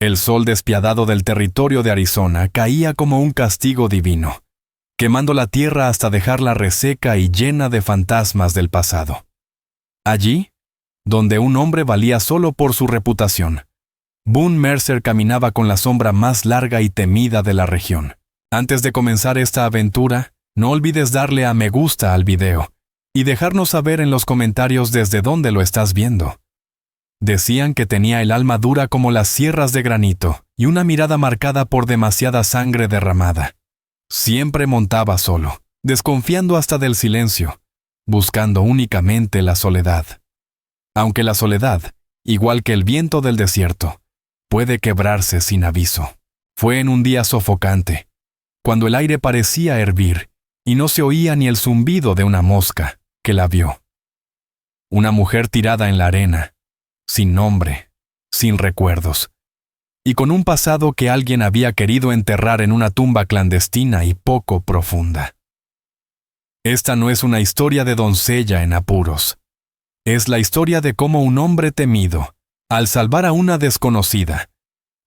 El sol despiadado del territorio de Arizona caía como un castigo divino, quemando la tierra hasta dejarla reseca y llena de fantasmas del pasado. Allí, donde un hombre valía solo por su reputación, Boone Mercer caminaba con la sombra más larga y temida de la región. Antes de comenzar esta aventura, no olvides darle a me gusta al video y dejarnos saber en los comentarios desde dónde lo estás viendo. Decían que tenía el alma dura como las sierras de granito y una mirada marcada por demasiada sangre derramada. Siempre montaba solo, desconfiando hasta del silencio, buscando únicamente la soledad. Aunque la soledad, igual que el viento del desierto, puede quebrarse sin aviso. Fue en un día sofocante, cuando el aire parecía hervir y no se oía ni el zumbido de una mosca, que la vio. Una mujer tirada en la arena, sin nombre, sin recuerdos, y con un pasado que alguien había querido enterrar en una tumba clandestina y poco profunda. Esta no es una historia de doncella en apuros. Es la historia de cómo un hombre temido, al salvar a una desconocida,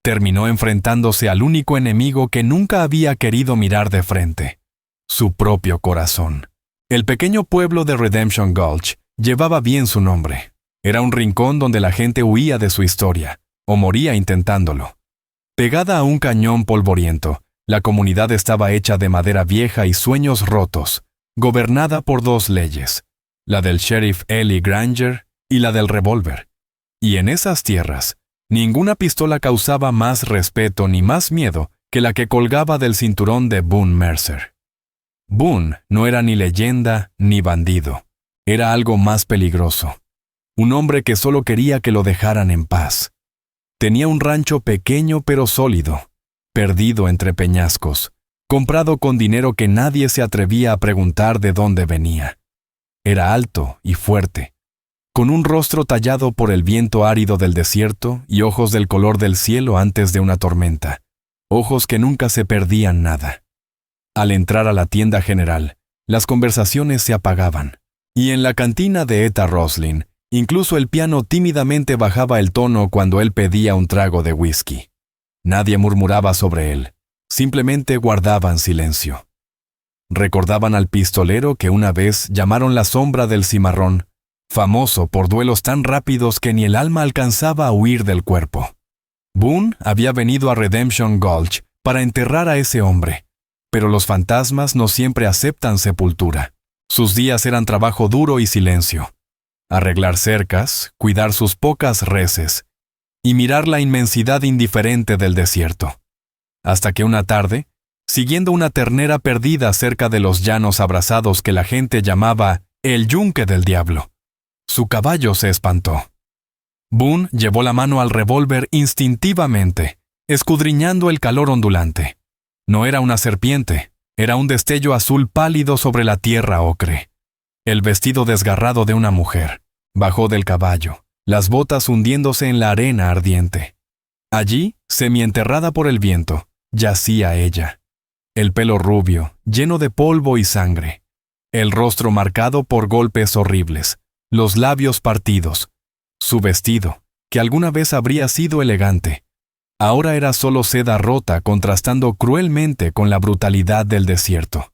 terminó enfrentándose al único enemigo que nunca había querido mirar de frente, su propio corazón. El pequeño pueblo de Redemption Gulch llevaba bien su nombre. Era un rincón donde la gente huía de su historia, o moría intentándolo. Pegada a un cañón polvoriento, la comunidad estaba hecha de madera vieja y sueños rotos, gobernada por dos leyes, la del sheriff Eli Granger y la del revólver. Y en esas tierras, ninguna pistola causaba más respeto ni más miedo que la que colgaba del cinturón de Boone Mercer. Boone no era ni leyenda ni bandido, era algo más peligroso. Un hombre que solo quería que lo dejaran en paz. Tenía un rancho pequeño pero sólido, perdido entre peñascos, comprado con dinero que nadie se atrevía a preguntar de dónde venía. Era alto y fuerte, con un rostro tallado por el viento árido del desierto y ojos del color del cielo antes de una tormenta, ojos que nunca se perdían nada. Al entrar a la tienda general, las conversaciones se apagaban, y en la cantina de Etta Roslin, incluso el piano tímidamente bajaba el tono cuando él pedía un trago de whisky. Nadie murmuraba sobre él, simplemente guardaban silencio. Recordaban al pistolero que una vez llamaron la sombra del cimarrón, famoso por duelos tan rápidos que ni el alma alcanzaba a huir del cuerpo. Boone había venido a Redemption Gulch para enterrar a ese hombre, pero los fantasmas no siempre aceptan sepultura. Sus días eran trabajo duro y silencio. Arreglar cercas, cuidar sus pocas reses y mirar la inmensidad indiferente del desierto. Hasta que una tarde, siguiendo una ternera perdida cerca de los llanos abrasados que la gente llamaba el yunque del diablo, su caballo se espantó. Boone llevó la mano al revólver instintivamente, escudriñando el calor ondulante. No era una serpiente, era un destello azul pálido sobre la tierra ocre. El vestido desgarrado de una mujer. Bajó del caballo, las botas hundiéndose en la arena ardiente. Allí, semienterrada por el viento, yacía ella. El pelo rubio, lleno de polvo y sangre. El rostro marcado por golpes horribles, los labios partidos. Su vestido, que alguna vez habría sido elegante, ahora era solo seda rota contrastando cruelmente con la brutalidad del desierto.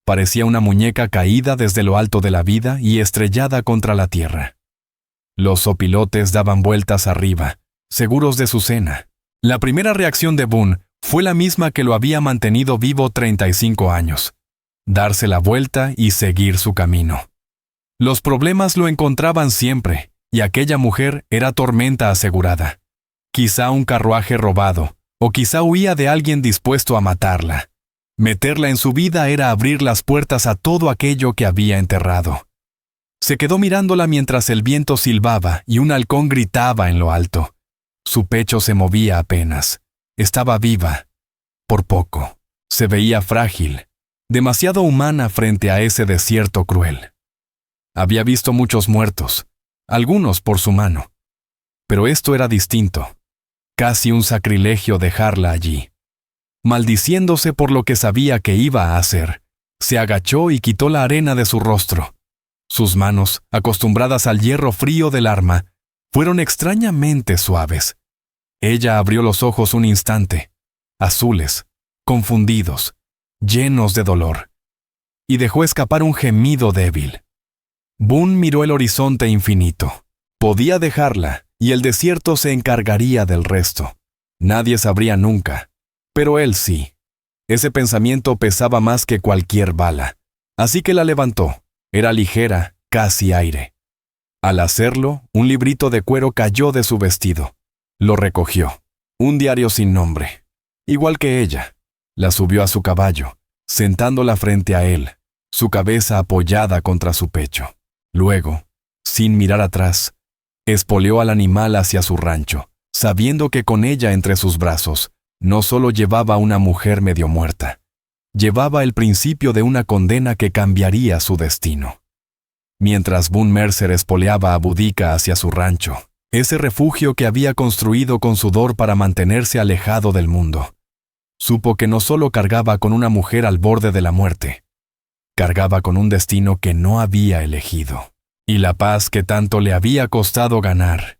Parecía una muñeca caída desde lo alto de la vida y estrellada contra la tierra. Los zopilotes daban vueltas arriba, seguros de su cena. La primera reacción de Boone fue la misma que lo había mantenido vivo 35 años. Darse la vuelta y seguir su camino. Los problemas lo encontraban siempre, y aquella mujer era tormenta asegurada. Quizá un carruaje robado, o quizá huía de alguien dispuesto a matarla. Meterla en su vida era abrir las puertas a todo aquello que había enterrado. Se quedó mirándola mientras el viento silbaba y un halcón gritaba en lo alto. Su pecho se movía apenas. Estaba viva. Por poco. Se veía frágil, demasiado humana frente a ese desierto cruel. Había visto muchos muertos, algunos por su mano. Pero esto era distinto. Casi un sacrilegio dejarla allí. Maldiciéndose por lo que sabía que iba a hacer, se agachó y quitó la arena de su rostro. Sus manos, acostumbradas al hierro frío del arma, fueron extrañamente suaves. Ella abrió los ojos un instante, azules, confundidos, llenos de dolor, y dejó escapar un gemido débil. Boone miró el horizonte infinito. Podía dejarla, y el desierto se encargaría del resto. Nadie sabría nunca, pero él sí. Ese pensamiento pesaba más que cualquier bala, así que la levantó. Era ligera, casi aire. Al hacerlo, un librito de cuero cayó de su vestido. Lo recogió. Un diario sin nombre. Igual que ella. La subió a su caballo, sentándola frente a él, su cabeza apoyada contra su pecho. Luego, sin mirar atrás, espoleó al animal hacia su rancho, sabiendo que con ella entre sus brazos, no solo llevaba una mujer medio muerta, llevaba el principio de una condena que cambiaría su destino. Mientras Boone Mercer espoleaba a Boudica hacia su rancho, ese refugio que había construido con sudor para mantenerse alejado del mundo, supo que no solo cargaba con una mujer al borde de la muerte, cargaba con un destino que no había elegido, y la paz que tanto le había costado ganar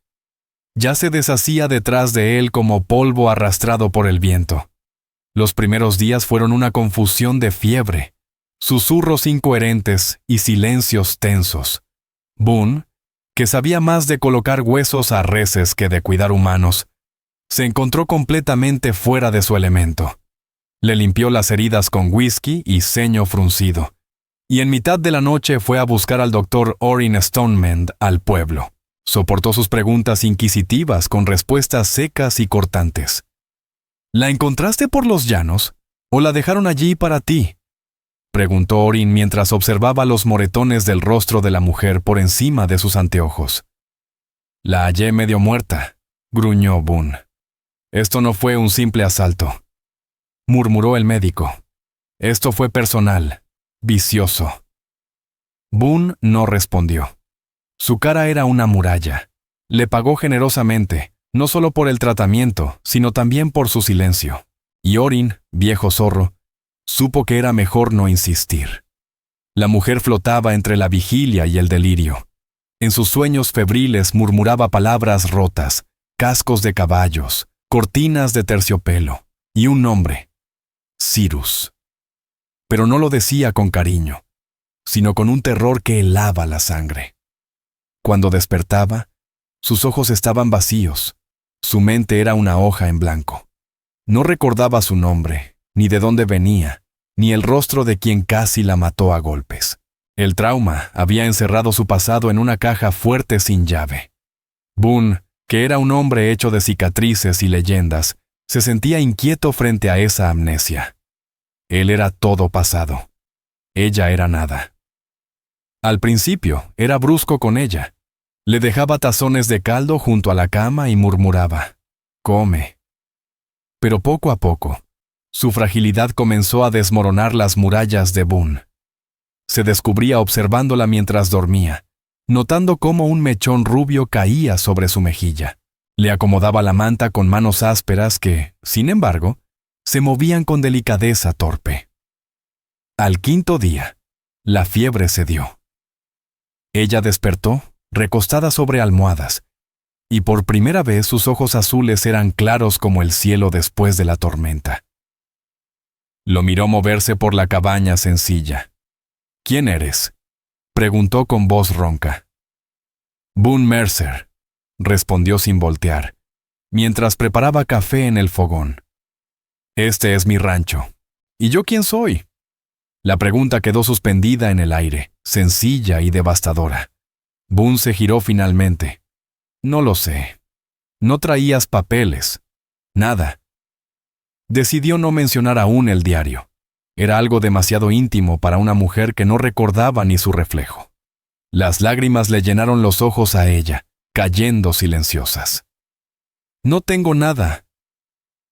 ya se deshacía detrás de él como polvo arrastrado por el viento. Los primeros días fueron una confusión de fiebre, susurros incoherentes y silencios tensos. Boone, que sabía más de colocar huesos a reses que de cuidar humanos, se encontró completamente fuera de su elemento. Le limpió las heridas con whisky y ceño fruncido, y en mitad de la noche fue a buscar al doctor Orrin Stonemend al pueblo. Soportó sus preguntas inquisitivas con respuestas secas y cortantes. ¿La encontraste por los llanos o la dejaron allí para ti?, preguntó Orrin mientras observaba los moretones del rostro de la mujer por encima de sus anteojos. La hallé medio muerta, gruñó Boone. Esto no fue un simple asalto, murmuró el médico. Esto fue personal, vicioso. Boone no respondió. Su cara era una muralla. Le pagó generosamente, no solo por el tratamiento, sino también por su silencio. Y Orrin, viejo zorro, supo que era mejor no insistir. La mujer flotaba entre la vigilia y el delirio. En sus sueños febriles murmuraba palabras rotas, cascos de caballos, cortinas de terciopelo, y un nombre: Cyrus. Pero no lo decía con cariño, sino con un terror que helaba la sangre. Cuando despertaba, sus ojos estaban vacíos, su mente era una hoja en blanco. No recordaba su nombre, ni de dónde venía, ni el rostro de quien casi la mató a golpes. El trauma había encerrado su pasado en una caja fuerte sin llave. Boone, que era un hombre hecho de cicatrices y leyendas, se sentía inquieto frente a esa amnesia. Él era todo pasado. Ella era nada. Al principio, era brusco con ella. Le dejaba tazones de caldo junto a la cama y murmuraba: «Come». Pero poco a poco, su fragilidad comenzó a desmoronar las murallas de Boone. Se descubría observándola mientras dormía, notando cómo un mechón rubio caía sobre su mejilla. Le acomodaba la manta con manos ásperas que, sin embargo, se movían con delicadeza torpe. Al quinto día, la fiebre cedió. Ella despertó, recostada sobre almohadas, y por primera vez sus ojos azules eran claros como el cielo después de la tormenta. Lo miró moverse por la cabaña sencilla. «¿Quién eres?», preguntó con voz ronca. «Boone Mercer», respondió sin voltear, mientras preparaba café en el fogón. «Este es mi rancho. ¿Y yo quién soy?». La pregunta quedó suspendida en el aire, sencilla y devastadora. Boone se giró finalmente. «No lo sé. No traías papeles. Nada». Decidió no mencionar aún el diario. Era algo demasiado íntimo para una mujer que no recordaba ni su reflejo. Las lágrimas le llenaron los ojos a ella, cayendo silenciosas. «No tengo nada».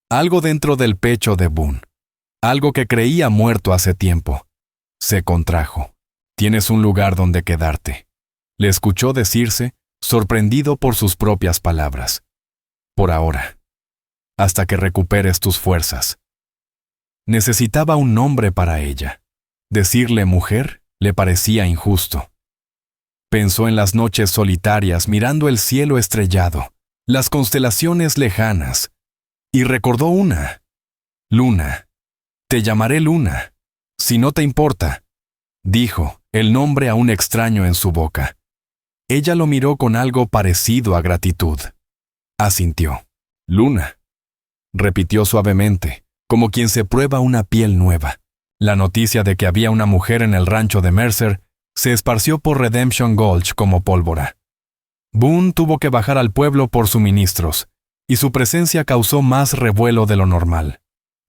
Algo dentro del pecho de Boone, algo que creía muerto hace tiempo, se contrajo. «Tienes un lugar donde quedarte», le escuchó decirse, sorprendido por sus propias palabras. «Por ahora, hasta que recuperes tus fuerzas». Necesitaba un nombre para ella. Decirle mujer le parecía injusto. Pensó en las noches solitarias mirando el cielo estrellado, las constelaciones lejanas, y recordó una. Luna. Te llamaré Luna, si no te importa, dijo, el nombre aún extraño en su boca. Ella lo miró con algo parecido a gratitud. Asintió. Luna, repitió suavemente, como quien se prueba una piel nueva. La noticia de que había una mujer en el rancho de Mercer se esparció por Redemption Gulch como pólvora. Boone tuvo que bajar al pueblo por suministros, y su presencia causó más revuelo de lo normal.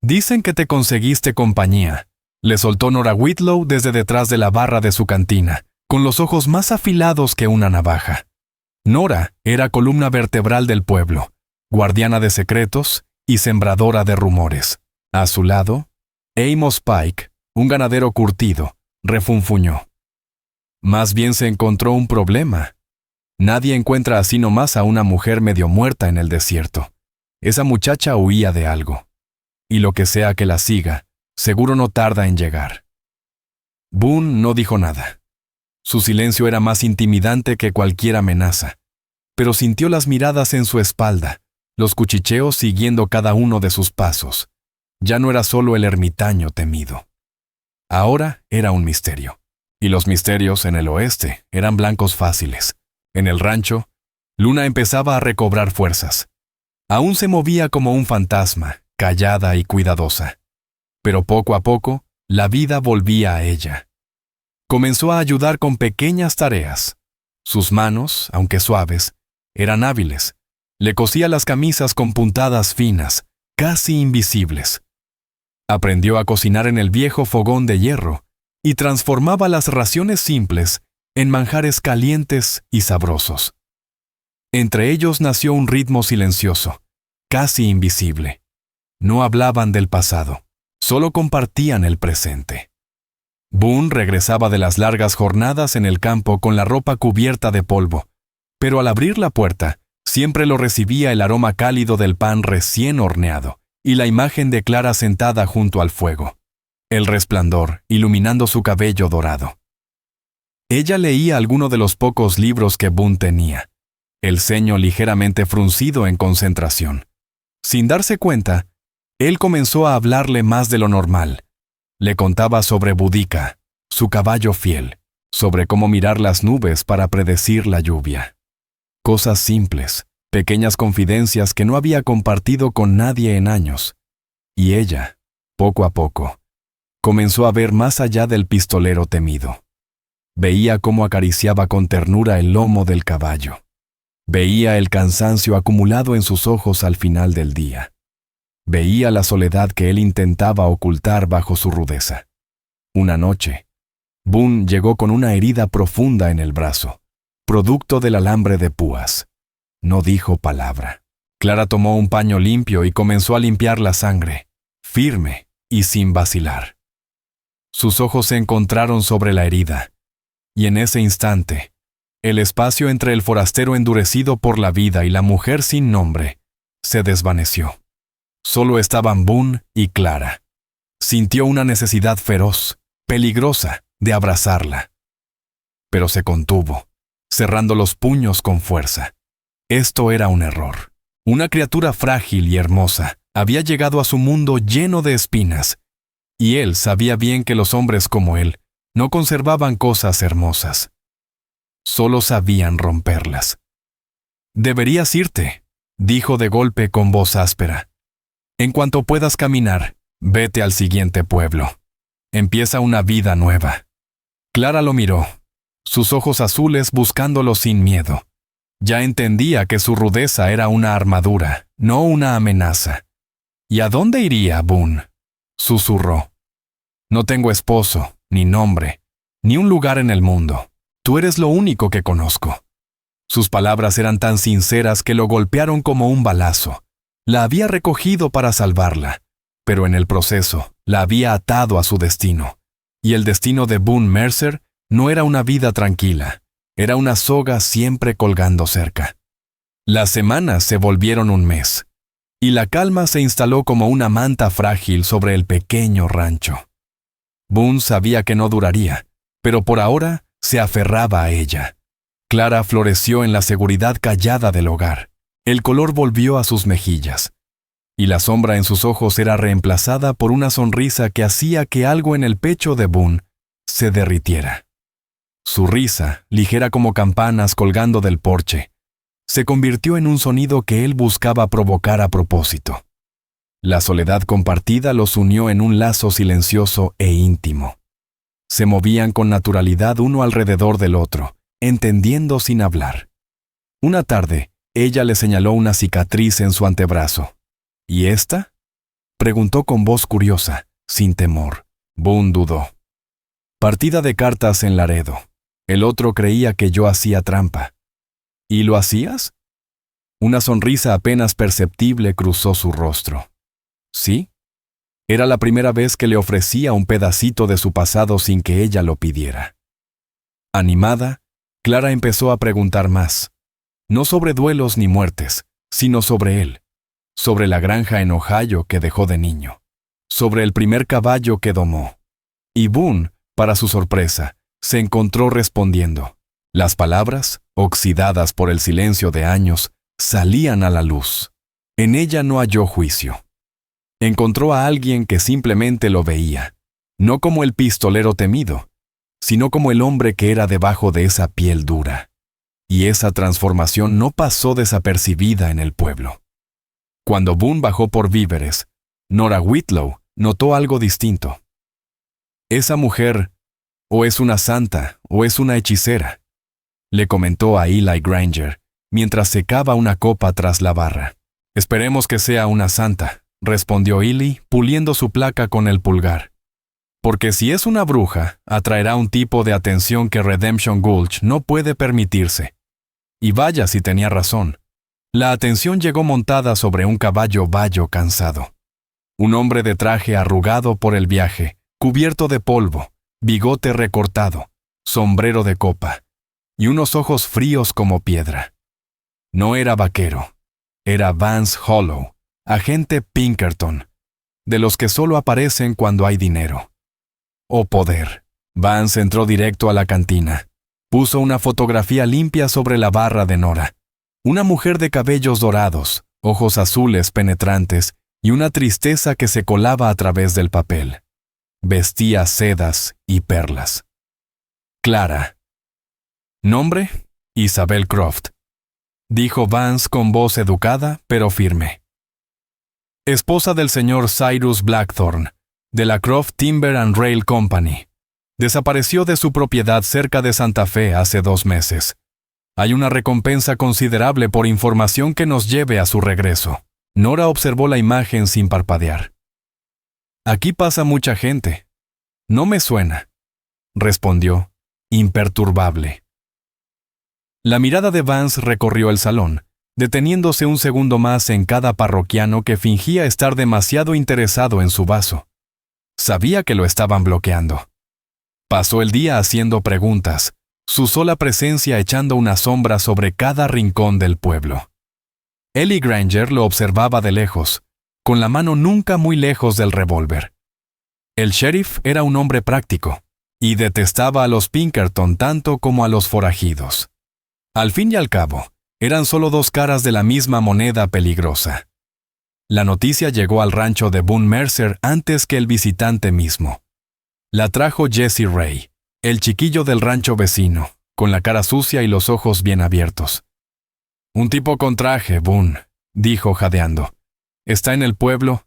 Dicen que te conseguiste compañía, le soltó Nora Whitlow desde detrás de la barra de su cantina, con los ojos más afilados que una navaja. Nora era columna vertebral del pueblo, guardiana de secretos y sembradora de rumores. A su lado, Amos Pike, un ganadero curtido, refunfuñó. Más bien se encontró un problema. Nadie encuentra así nomás a una mujer medio muerta en el desierto. Esa muchacha huía de algo. Y lo que sea que la siga, seguro no tarda en llegar. Boone no dijo nada. Su silencio era más intimidante que cualquier amenaza, pero sintió las miradas en su espalda, los cuchicheos siguiendo cada uno de sus pasos. Ya no era solo el ermitaño temido. Ahora era un misterio. Y los misterios en el oeste eran blancos fáciles. En el rancho, Luna empezaba a recobrar fuerzas. Aún se movía como un fantasma, callada y cuidadosa. Pero poco a poco, la vida volvía a ella. Comenzó a ayudar con pequeñas tareas. Sus manos, aunque suaves, eran hábiles. Le cosía las camisas con puntadas finas, casi invisibles. Aprendió a cocinar en el viejo fogón de hierro y transformaba las raciones simples en manjares calientes y sabrosos. Entre ellos nació un ritmo silencioso, casi invisible. No hablaban del pasado, solo compartían el presente. Boone regresaba de las largas jornadas en el campo con la ropa cubierta de polvo, pero al abrir la puerta, siempre lo recibía el aroma cálido del pan recién horneado y la imagen de Clara sentada junto al fuego, el resplandor iluminando su cabello dorado. Ella leía alguno de los pocos libros que Boone tenía, el ceño ligeramente fruncido en concentración. Sin darse cuenta, él comenzó a hablarle más de lo normal. Le contaba sobre Boudica, su caballo fiel, sobre cómo mirar las nubes para predecir la lluvia. Cosas simples, pequeñas confidencias que no había compartido con nadie en años. Y ella, poco a poco, comenzó a ver más allá del pistolero temido. Veía cómo acariciaba con ternura el lomo del caballo. Veía el cansancio acumulado en sus ojos al final del día. Veía la soledad que él intentaba ocultar bajo su rudeza. Una noche, Boone llegó con una herida profunda en el brazo, producto del alambre de púas. No dijo palabra. Clara tomó un paño limpio y comenzó a limpiar la sangre, firme y sin vacilar. Sus ojos se encontraron sobre la herida, y en ese instante, el espacio entre el forastero endurecido por la vida y la mujer sin nombre se desvaneció. Solo estaban Boone y Clara. Sintió una necesidad feroz, peligrosa, de abrazarla. Pero se contuvo, cerrando los puños con fuerza. Esto era un error. Una criatura frágil y hermosa había llegado a su mundo lleno de espinas, y él sabía bien que los hombres como él no conservaban cosas hermosas. Solo sabían romperlas. «Deberías irte», dijo de golpe con voz áspera. «En cuanto puedas caminar, vete al siguiente pueblo. Empieza una vida nueva». Clara lo miró, sus ojos azules buscándolo sin miedo. Ya entendía que su rudeza era una armadura, no una amenaza. «¿Y a dónde iría, Boone?», susurró. «No tengo esposo, ni nombre, ni un lugar en el mundo. Tú eres lo único que conozco». Sus palabras eran tan sinceras que lo golpearon como un balazo. La había recogido para salvarla, pero en el proceso la había atado a su destino. Y el destino de Boone Mercer no era una vida tranquila, era una soga siempre colgando cerca. Las semanas se volvieron un mes, y la calma se instaló como una manta frágil sobre el pequeño rancho. Boone sabía que no duraría, pero por ahora se aferraba a ella. Clara floreció en la seguridad callada del hogar, El color volvió a sus mejillas, y la sombra en sus ojos era reemplazada por una sonrisa que hacía que algo en el pecho de Boone se derritiera. Su risa, ligera como campanas colgando del porche, se convirtió en un sonido que él buscaba provocar a propósito. La soledad compartida los unió en un lazo silencioso e íntimo. Se movían con naturalidad uno alrededor del otro, entendiendo sin hablar. Una tarde, ella le señaló una cicatriz en su antebrazo. ¿Y esta?, preguntó con voz curiosa, sin temor. Boone dudó. Partida de cartas en Laredo. El otro creía que yo hacía trampa. ¿Y lo hacías? Una sonrisa apenas perceptible cruzó su rostro. ¿Sí? Era la primera vez que le ofrecía un pedacito de su pasado sin que ella lo pidiera. Animada, Clara empezó a preguntar más. No sobre duelos ni muertes, sino sobre él. Sobre la granja en Ohio que dejó de niño. Sobre el primer caballo que domó. Y Boone, para su sorpresa, se encontró respondiendo. Las palabras, oxidadas por el silencio de años, salían a la luz. En ella no halló juicio. Encontró a alguien que simplemente lo veía, no como el pistolero temido, sino como el hombre que era debajo de esa piel dura. Y esa transformación no pasó desapercibida en el pueblo. Cuando Boone bajó por víveres, Nora Whitlow notó algo distinto. Esa mujer, o es una santa, o es una hechicera, le comentó a Eli Granger, mientras secaba una copa tras la barra. Esperemos que sea una santa, respondió Eli, puliendo su placa con el pulgar. Porque si es una bruja, atraerá un tipo de atención que Redemption Gulch no puede permitirse. Y vaya si tenía razón. La atención llegó montada sobre un caballo bayo cansado. Un hombre de traje arrugado por el viaje, cubierto de polvo, bigote recortado, sombrero de copa, y unos ojos fríos como piedra. No era vaquero, era Vance Hollow, agente Pinkerton, de los que solo aparecen cuando hay dinero. O poder. Vance entró directo a la cantina. Puso una fotografía limpia sobre la barra de Nora. Una mujer de cabellos dorados, ojos azules penetrantes y una tristeza que se colaba a través del papel. Vestía sedas y perlas. Clara. ¿Nombre? Isabel Croft, dijo Vance con voz educada pero firme. Esposa del señor Cyrus Blackthorne, de la Croft Timber and Rail Company. Desapareció de su propiedad cerca de Santa Fe hace 2 meses. Hay una recompensa considerable por información que nos lleve a su regreso. Nora observó la imagen sin parpadear. Aquí pasa mucha gente. No me suena, respondió, imperturbable. La mirada de Vance recorrió el salón, deteniéndose un segundo más en cada parroquiano que fingía estar demasiado interesado en su vaso. Sabía que lo estaban bloqueando. Pasó el día haciendo preguntas, su sola presencia echando una sombra sobre cada rincón del pueblo. Eli Granger lo observaba de lejos, con la mano nunca muy lejos del revólver. El sheriff era un hombre práctico, y detestaba a los Pinkerton tanto como a los forajidos. Al fin y al cabo, eran solo 2 caras de la misma moneda peligrosa. La noticia llegó al rancho de Boone Mercer antes que el visitante mismo. La trajo Jesse Ray, el chiquillo del rancho vecino, con la cara sucia y los ojos bien abiertos. Un tipo con traje, Boone, dijo jadeando. Está en el pueblo,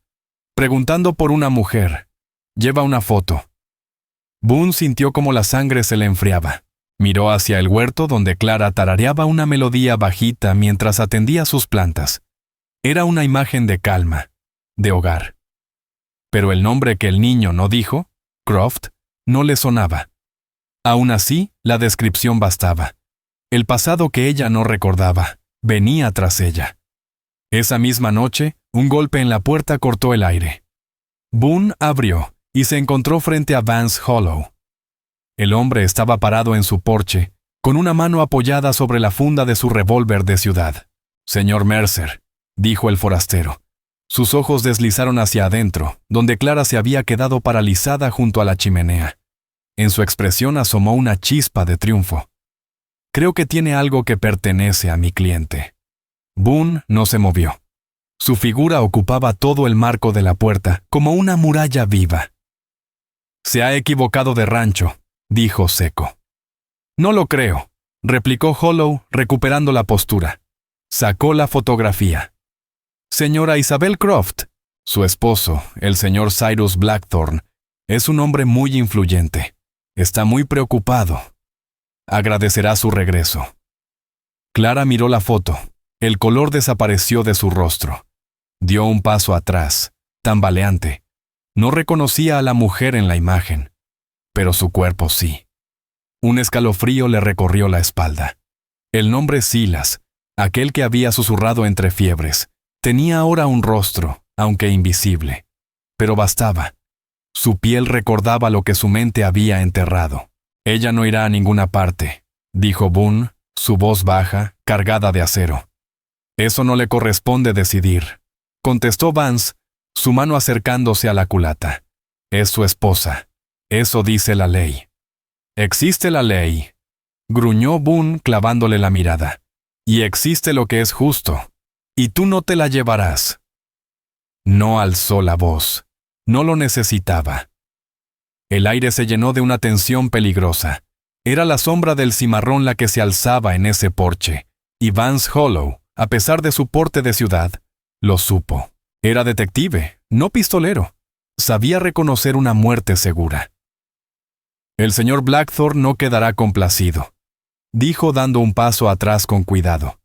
preguntando por una mujer. Lleva una foto. Boone sintió como la sangre se le enfriaba. Miró hacia el huerto donde Clara tarareaba una melodía bajita mientras atendía sus plantas. Era una imagen de calma, de hogar. Pero el nombre que el niño no dijo, Croft, no le sonaba. Aún así, la descripción bastaba. El pasado que ella no recordaba, venía tras ella. Esa misma noche, un golpe en la puerta cortó el aire. Boone abrió y se encontró frente a Vance Hollow. El hombre estaba parado en su porche, con una mano apoyada sobre la funda de su revólver de ciudad. «Señor Mercer», dijo el forastero. Sus ojos deslizaron hacia adentro, donde Clara se había quedado paralizada junto a la chimenea. En su expresión asomó una chispa de triunfo. «Creo que tiene algo que pertenece a mi cliente». Boone no se movió. Su figura ocupaba todo el marco de la puerta, como una muralla viva. «Se ha equivocado de rancho», dijo seco. «No lo creo», replicó Hollow, recuperando la postura. Sacó la fotografía. «Señora Isabel Croft», su esposo, el señor Cyrus Blackthorne, es un hombre muy influyente. Está muy preocupado. Agradecerá su regreso. Clara miró la foto. El color desapareció de su rostro. Dio un paso atrás, tambaleante. No reconocía a la mujer en la imagen, pero su cuerpo sí. Un escalofrío le recorrió la espalda. El nombre Silas, aquel que había susurrado entre fiebres, tenía ahora un rostro, aunque invisible. Pero bastaba. Su piel recordaba lo que su mente había enterrado. «Ella no irá a ninguna parte», dijo Boone, su voz baja, cargada de acero. «Eso no le corresponde decidir», contestó Vance, su mano acercándose a la culata. «Es su esposa. Eso dice la ley». «Existe la ley», gruñó Boone clavándole la mirada. «Y existe lo que es justo. Y tú no te la llevarás». No alzó la voz. No lo necesitaba. El aire se llenó de una tensión peligrosa. Era la sombra del cimarrón la que se alzaba en ese porche, y Vance Hollow, a pesar de su porte de ciudad, lo supo. Era detective, no pistolero. Sabía reconocer una muerte segura. «El señor Blackthorne no quedará complacido», dijo dando un paso atrás con cuidado.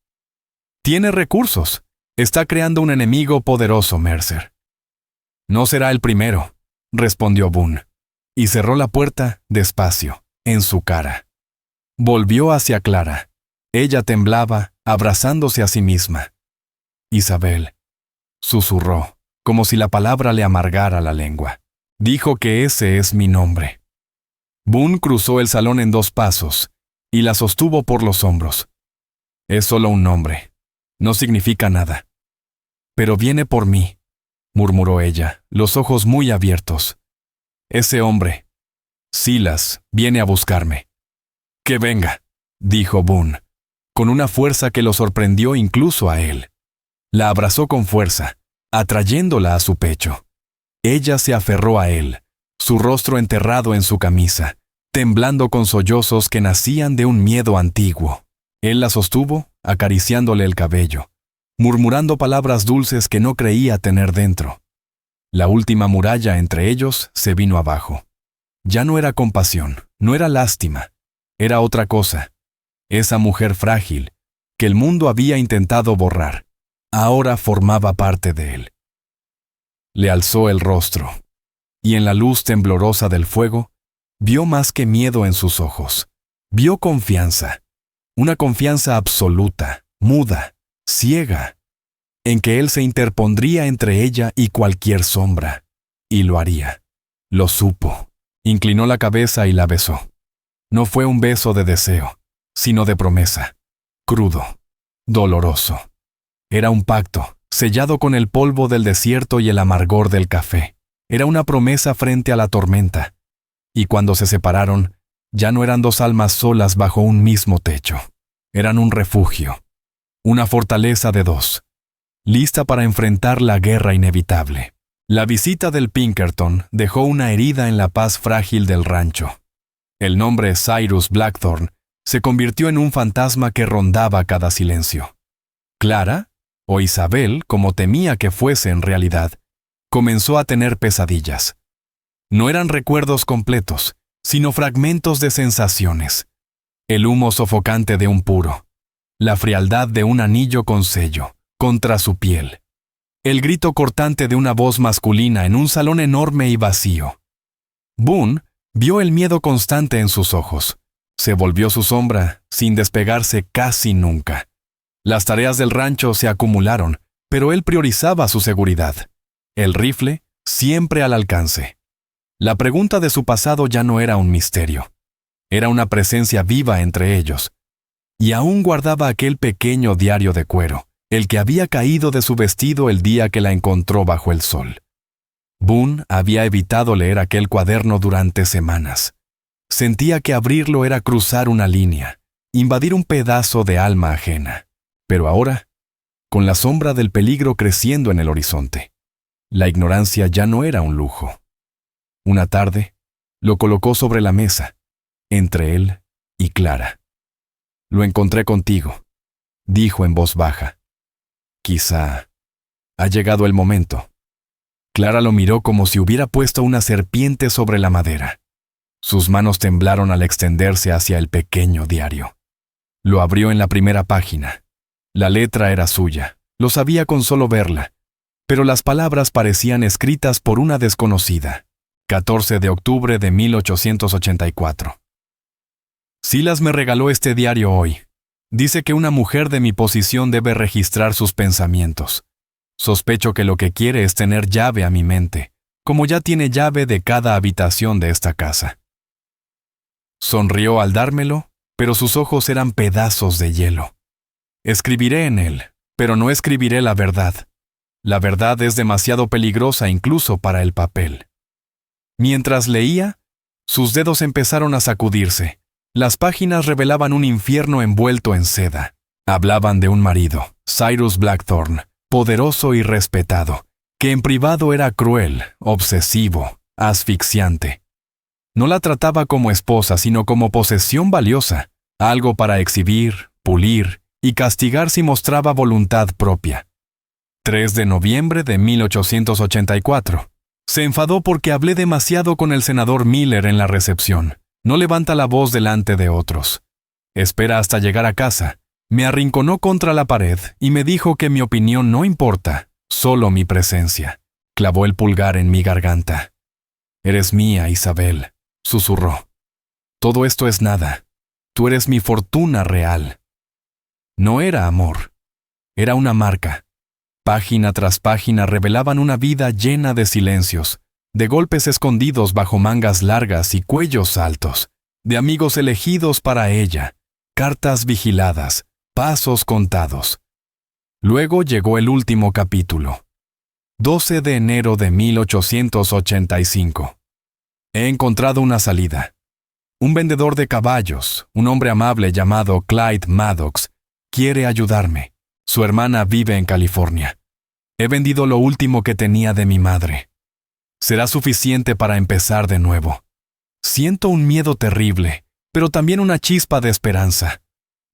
«Tiene recursos. Está creando un enemigo poderoso, Mercer». «No será el primero», respondió Boone, y cerró la puerta despacio, en su cara. Volvió hacia Clara. Ella temblaba, abrazándose a sí misma. «Isabel», susurró, como si la palabra le amargara la lengua. «Dijo que ese es mi nombre». Boone cruzó el salón en 2 pasos y la sostuvo por los hombros. «Es solo un nombre. No significa nada». «Pero viene por mí», murmuró ella, los ojos muy abiertos. «Ese hombre, Silas, viene a buscarme». «Que venga», dijo Boone, con una fuerza que lo sorprendió incluso a él. La abrazó con fuerza, atrayéndola a su pecho. Ella se aferró a él, su rostro enterrado en su camisa, temblando con sollozos que nacían de un miedo antiguo. Él la sostuvo, acariciándole el cabello, murmurando palabras dulces que no creía tener dentro. La última muralla entre ellos se vino abajo. Ya no era compasión, no era lástima, era otra cosa. Esa mujer frágil, que el mundo había intentado borrar, ahora formaba parte de él. Le alzó el rostro, y en la luz temblorosa del fuego, vio más que miedo en sus ojos. Vio confianza, una confianza absoluta, muda, ciega, en que él se interpondría entre ella y cualquier sombra, y lo haría. Lo supo. Inclinó la cabeza y la besó. No fue un beso de deseo, sino de promesa. Crudo, doloroso. Era un pacto, sellado con el polvo del desierto y el amargor del café. Era una promesa frente a la tormenta. Y cuando se separaron, ya no eran 2 almas solas bajo un mismo techo. Eran un refugio, una fortaleza de 2, lista para enfrentar la guerra inevitable. La visita del Pinkerton dejó una herida en la paz frágil del rancho. El nombre Cyrus Blackthorne se convirtió en un fantasma que rondaba cada silencio. Clara, o Isabel, como temía que fuese en realidad, comenzó a tener pesadillas. No eran recuerdos completos, sino fragmentos de sensaciones. El humo sofocante de un puro, la frialdad de un anillo con sello, contra su piel. El grito cortante de una voz masculina en un salón enorme y vacío. Boone vio el miedo constante en sus ojos. Se volvió su sombra, sin despegarse casi nunca. Las tareas del rancho se acumularon, pero él priorizaba su seguridad. El rifle, siempre al alcance. La pregunta de su pasado ya no era un misterio. Era una presencia viva entre ellos. Y aún guardaba aquel pequeño diario de cuero, el que había caído de su vestido el día que la encontró bajo el sol. Boone había evitado leer aquel cuaderno durante semanas. Sentía que abrirlo era cruzar una línea, invadir un pedazo de alma ajena. Pero ahora, con la sombra del peligro creciendo en el horizonte. La ignorancia ya no era un lujo. Una tarde, lo colocó sobre la mesa, entre él y Clara. «Lo encontré contigo», dijo en voz baja. «Quizá ha llegado el momento». Clara lo miró como si hubiera puesto una serpiente sobre la madera. Sus manos temblaron al extenderse hacia el pequeño diario. Lo abrió en la primera página. La letra era suya, lo sabía con solo verla, pero las palabras parecían escritas por una desconocida. 14 de octubre de 1884. Silas me regaló este diario hoy. Dice que una mujer de mi posición debe registrar sus pensamientos. Sospecho que lo que quiere es tener llave a mi mente, como ya tiene llave de cada habitación de esta casa. Sonrió al dármelo, pero sus ojos eran pedazos de hielo. Escribiré en él, pero no escribiré la verdad. La verdad es demasiado peligrosa incluso para el papel. Mientras leía, sus dedos empezaron a sacudirse. Las páginas revelaban un infierno envuelto en seda. Hablaban de un marido, Cyrus Blackthorne, poderoso y respetado, que en privado era cruel, obsesivo, asfixiante. No la trataba como esposa, sino como posesión valiosa, algo para exhibir, pulir y castigar si mostraba voluntad propia. 3 de noviembre de 1884. Se enfadó porque hablé demasiado con el senador Miller en la recepción. No levanta la voz delante de otros. Espera hasta llegar a casa. Me arrinconó contra la pared y me dijo que mi opinión no importa, solo mi presencia. Clavó el pulgar en mi garganta. «Eres mía, Isabel», susurró. «Todo esto es nada. Tú eres mi fortuna real». No era amor. Era una marca. Página tras página revelaban una vida llena de silencios, de golpes escondidos bajo mangas largas y cuellos altos, de amigos elegidos para ella, cartas vigiladas, pasos contados. Luego llegó el último capítulo. 12 de enero de 1885. He encontrado una salida. Un vendedor de caballos, un hombre amable llamado Clyde Maddox, quiere ayudarme. Su hermana vive en California. He vendido lo último que tenía de mi madre. Será suficiente para empezar de nuevo. Siento un miedo terrible, pero también una chispa de esperanza.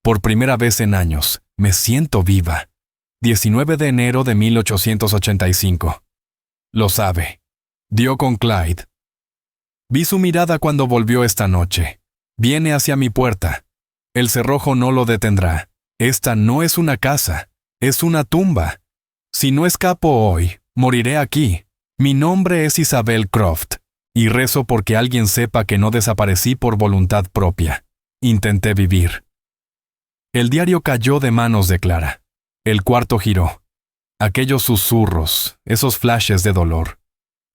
Por primera vez en años, me siento viva. 19 de enero de 1885. Lo sabe. Dio con Clyde. Vi su mirada cuando volvió esta noche. Viene hacia mi puerta. El cerrojo no lo detendrá. Esta no es una casa, es una tumba. Si no escapo hoy, moriré aquí. Mi nombre es Isabel Croft, y rezo porque alguien sepa que no desaparecí por voluntad propia. Intenté vivir. El diario cayó de manos de Clara. El cuarto giró. Aquellos susurros, esos flashes de dolor.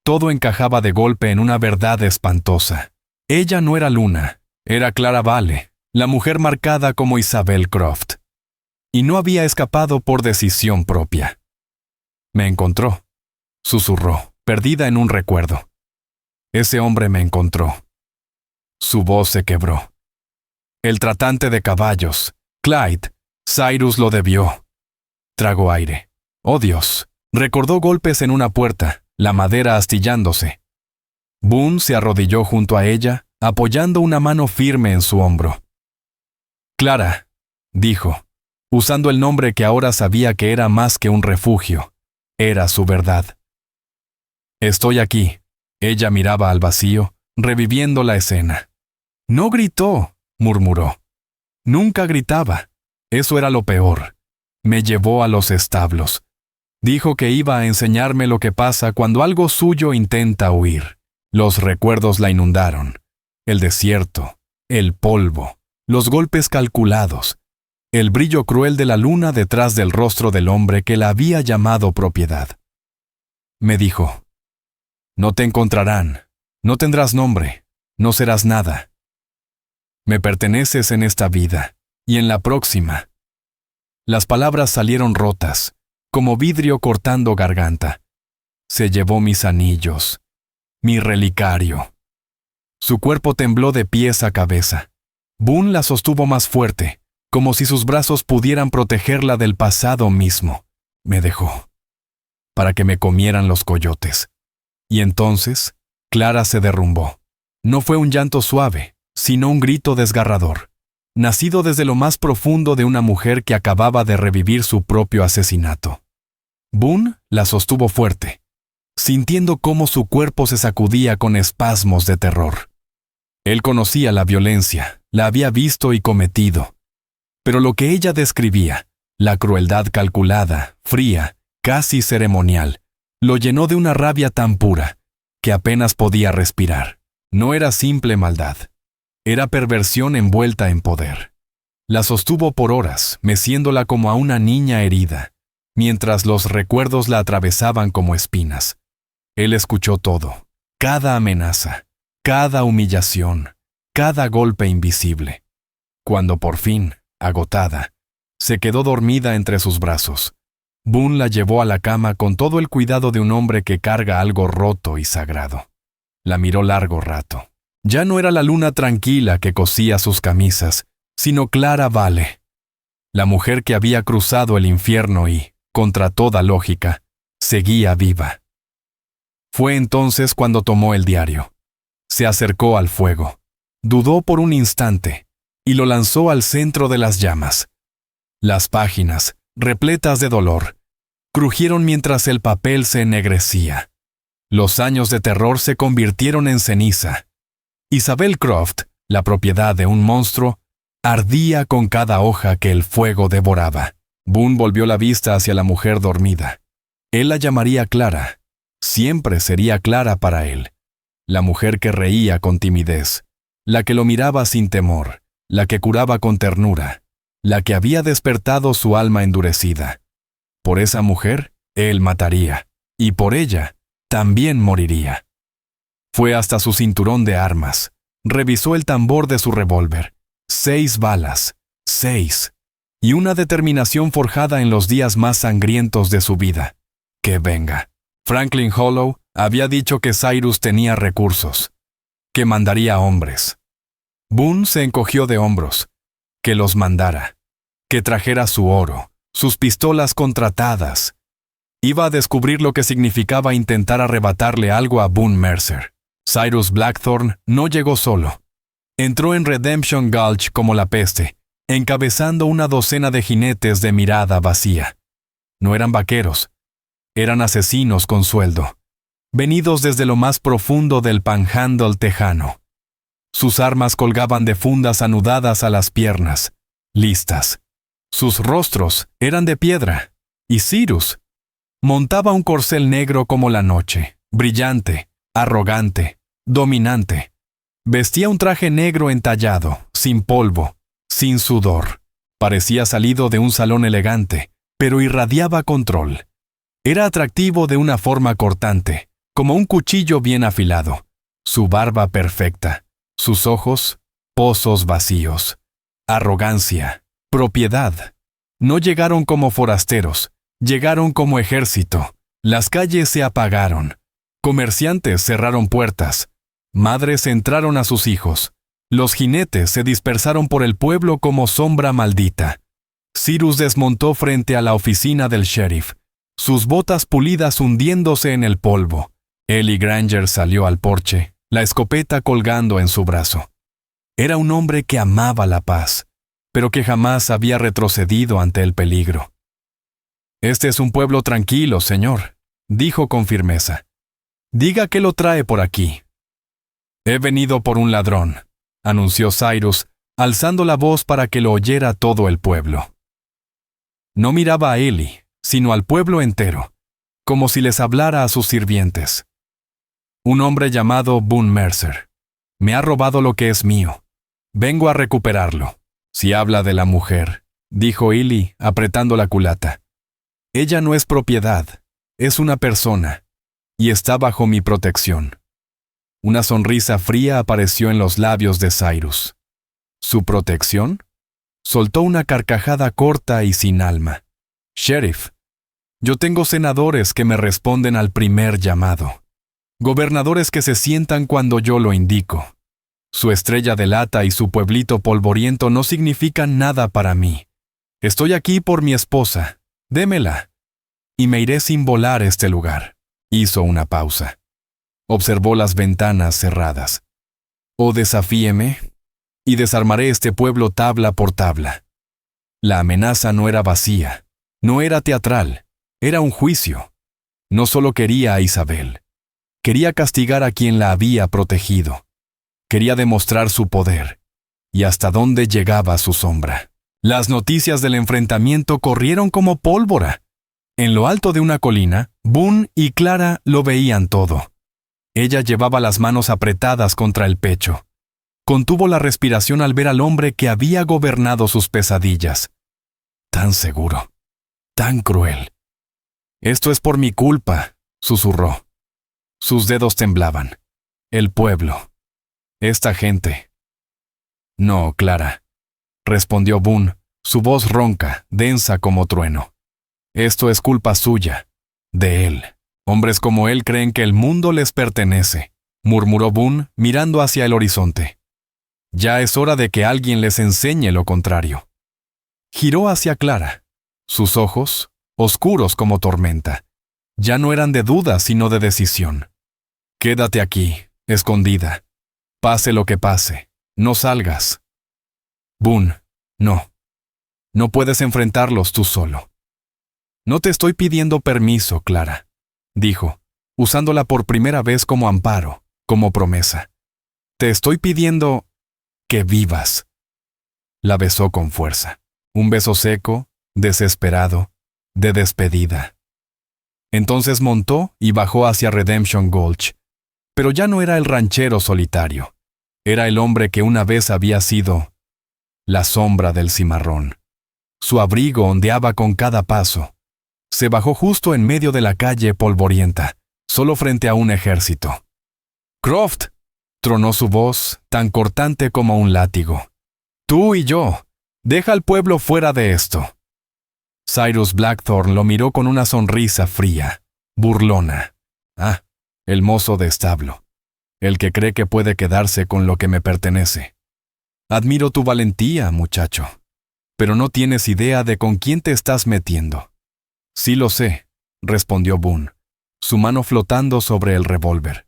Todo encajaba de golpe en una verdad espantosa. Ella no era Luna, era Clara Vale, la mujer marcada como Isabel Croft. Y no había escapado por decisión propia. Me encontró, susurró, perdida en un recuerdo. Ese hombre me encontró. Su voz se quebró. El tratante de caballos, Clyde, Cyrus lo debió. Tragó aire. Oh Dios, recordó golpes en una puerta, la madera astillándose. Boone se arrodilló junto a ella, apoyando una mano firme en su hombro. Clara, dijo, usando el nombre que ahora sabía que era más que un refugio, era su verdad. Estoy aquí. Ella miraba al vacío, reviviendo la escena. No gritó, murmuró. Nunca gritaba. Eso era lo peor. Me llevó a los establos. Dijo que iba a enseñarme lo que pasa cuando algo suyo intenta huir. Los recuerdos la inundaron. El desierto, el polvo, los golpes calculados, el brillo cruel de la luna detrás del rostro del hombre que la había llamado propiedad. Me dijo, no te encontrarán, no tendrás nombre, no serás nada. Me perteneces en esta vida y en la próxima. Las palabras salieron rotas, como vidrio cortando garganta. Se llevó mis anillos, mi relicario. Su cuerpo tembló de pies a cabeza. Boone la sostuvo más fuerte, como si sus brazos pudieran protegerla del pasado mismo. me dejó, para que me comieran los coyotes. Y entonces, Clara se derrumbó. No fue un llanto suave, sino un grito desgarrador, nacido desde lo más profundo de una mujer que acababa de revivir su propio asesinato. Boone la sostuvo fuerte, sintiendo cómo su cuerpo se sacudía con espasmos de terror. Él conocía la violencia, la había visto y cometido. Pero lo que ella describía, la crueldad calculada, fría, casi ceremonial, lo llenó de una rabia tan pura que apenas podía respirar. No era simple maldad. Era perversión envuelta en poder. La sostuvo por horas, meciéndola como a una niña herida, mientras los recuerdos la atravesaban como espinas. Él escuchó todo, cada amenaza, cada humillación, cada golpe invisible. Cuando por fin, agotada, se quedó dormida entre sus brazos, Boone la llevó a la cama con todo el cuidado de un hombre que carga algo roto y sagrado. La miró largo rato. Ya no era la luna tranquila que cosía sus camisas, sino Clara Vale, la mujer que había cruzado el infierno y, contra toda lógica, seguía viva. Fue entonces cuando tomó el diario. Se acercó al fuego. Dudó por un instante y lo lanzó al centro de las llamas. Las páginas, repletas de dolor, crujieron mientras el papel se ennegrecía. Los años de terror se convirtieron en ceniza. Isabel Croft, la propiedad de un monstruo, ardía con cada hoja que el fuego devoraba. Boone volvió la vista hacia la mujer dormida. Él la llamaría Clara. Siempre sería Clara para él. La mujer que reía con timidez, la que lo miraba sin temor, la que curaba con ternura, la que había despertado su alma endurecida. Por esa mujer, él mataría, y por ella, también moriría. Fue hasta su cinturón de armas, revisó el tambor de su revólver. 6 balas, 6, y una determinación forjada en los días más sangrientos de su vida. Que venga. Franklin Hollow había dicho que Cyrus tenía recursos, que mandaría hombres. Boone se encogió de hombros, que los mandara, que trajera su oro, sus pistolas contratadas. Iba a descubrir lo que significaba intentar arrebatarle algo a Boone Mercer. Cyrus Blackthorne no llegó solo. Entró en Redemption Gulch como la peste, encabezando una docena de jinetes de mirada vacía. No eran vaqueros, eran asesinos con sueldo, venidos desde lo más profundo del Panhandle tejano. Sus armas colgaban de fundas anudadas a las piernas, listas. Sus rostros eran de piedra, y Cyrus montaba un corcel negro como la noche, brillante, arrogante, dominante. Vestía un traje negro entallado, sin polvo, sin sudor. Parecía salido de un salón elegante, pero irradiaba control. Era atractivo de una forma cortante, como un cuchillo bien afilado. Su barba perfecta, sus ojos, pozos vacíos. Arrogancia, propiedad. No llegaron como forasteros, llegaron como ejército. Las calles se apagaron. Comerciantes cerraron puertas. Madres entraron a sus hijos. Los jinetes se dispersaron por el pueblo como sombra maldita. Cyrus desmontó frente a la oficina del sheriff, sus botas pulidas hundiéndose en el polvo. Ellie Granger salió al porche, la escopeta colgando en su brazo. Era un hombre que amaba la paz, pero que jamás había retrocedido ante el peligro. «Este es un pueblo tranquilo, señor», dijo con firmeza. «Diga qué lo trae por aquí». «He venido por un ladrón», anunció Cyrus, alzando la voz para que lo oyera todo el pueblo. No miraba a Ellie, sino al pueblo entero, como si les hablara a sus sirvientes. «Un hombre llamado Boone Mercer. Me ha robado lo que es mío. Vengo a recuperarlo». «Si habla de la mujer», dijo Ellie, apretando la culata. «Ella no es propiedad, es una persona, y está bajo mi protección». Una sonrisa fría apareció en los labios de Cyrus. ¿Su protección? Soltó una carcajada corta y sin alma. «Sheriff, yo tengo senadores que me responden al primer llamado. Gobernadores que se sientan cuando yo lo indico. Su estrella de lata y su pueblito polvoriento no significan nada para mí. Estoy aquí por mi esposa. Démela». y me iré sin volar este lugar. Hizo una pausa. Observó las ventanas cerradas. O desafíeme, y desarmaré este pueblo tabla por tabla. La amenaza no era vacía, no era teatral, era un juicio. No solo quería a Isabel, quería castigar a quien la había protegido. Quería demostrar su poder, y hasta dónde llegaba su sombra. Las noticias del enfrentamiento corrieron como pólvora. En lo alto de una colina, Boone y Clara lo veían todo. Ella llevaba las manos apretadas contra el pecho. Contuvo la respiración al ver al hombre que había gobernado sus pesadillas. Tan seguro, tan cruel. «Esto es por mi culpa», susurró. Sus dedos temblaban. El pueblo. Esta gente. «No, Clara», respondió Boone, su voz ronca, densa como trueno. «Esto es culpa suya, de él. Hombres como él creen que el mundo les pertenece», murmuró Boone, mirando hacia el horizonte. «Ya es hora de que alguien les enseñe lo contrario». Giró hacia Clara. Sus ojos, oscuros como tormenta, ya no eran de duda sino de decisión. «Quédate aquí, escondida. Pase lo que pase, no salgas». «Boone, no. No puedes enfrentarlos tú solo». «No te estoy pidiendo permiso, Clara», dijo, usándola por primera vez como amparo, como promesa. «Te estoy pidiendo que vivas». La besó con fuerza. Un beso seco, desesperado, de despedida. Entonces montó y bajó hacia Redemption Gulch. Pero ya no era el ranchero solitario. Era el hombre que una vez había sido la sombra del cimarrón. Su abrigo ondeaba con cada paso. Se bajó justo en medio de la calle polvorienta, solo frente a un ejército. «Croft», tronó su voz, tan cortante como un látigo. «Tú y yo. Deja al pueblo fuera de esto». Cyrus Blackthorne lo miró con una sonrisa fría, burlona. «Ah, el mozo de establo. El que cree que puede quedarse con lo que me pertenece. Admiro tu valentía, muchacho. Pero no tienes idea de con quién te estás metiendo». «Sí lo sé», respondió Boone, su mano flotando sobre el revólver.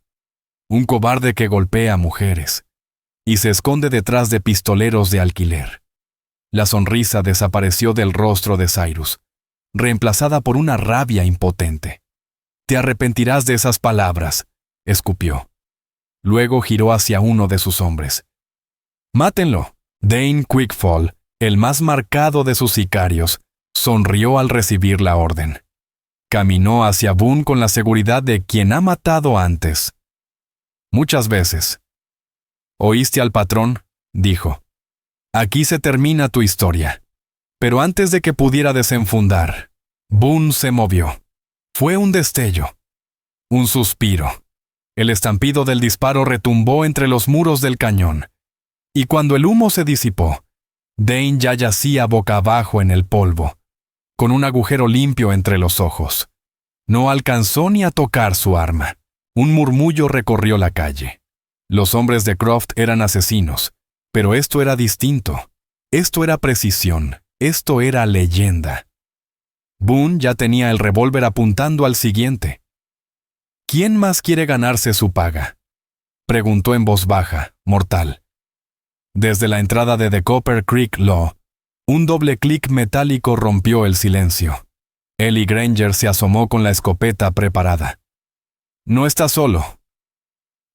«Un cobarde que golpea a mujeres y se esconde detrás de pistoleros de alquiler». La sonrisa desapareció del rostro de Cyrus, reemplazada por una rabia impotente. «Te arrepentirás de esas palabras», escupió. Luego giró hacia uno de sus hombres. «Mátenlo». Dane Quickfall, el más marcado de sus sicarios, sonrió al recibir la orden. Caminó hacia Boone con la seguridad de quien ha matado antes. «Muchas veces». «¿Oíste al patrón?», dijo. «Aquí se termina tu historia». Pero antes de que pudiera desenfundar, Boone se movió. Fue un destello. Un suspiro. El estampido del disparo retumbó entre los muros del cañón. Y cuando el humo se disipó, Dane ya yacía boca abajo en el polvo, con un agujero limpio entre los ojos. No alcanzó ni a tocar su arma. Un murmullo recorrió la calle. Los hombres de Croft eran asesinos, pero esto era distinto. Esto era precisión. Esto era leyenda. Boone ya tenía el revólver apuntando al siguiente. «¿Quién más quiere ganarse su paga?», preguntó en voz baja, mortal. Desde la entrada de The Copper Creek Law, un doble clic metálico rompió el silencio. Ellie Granger se asomó con la escopeta preparada. «No está solo».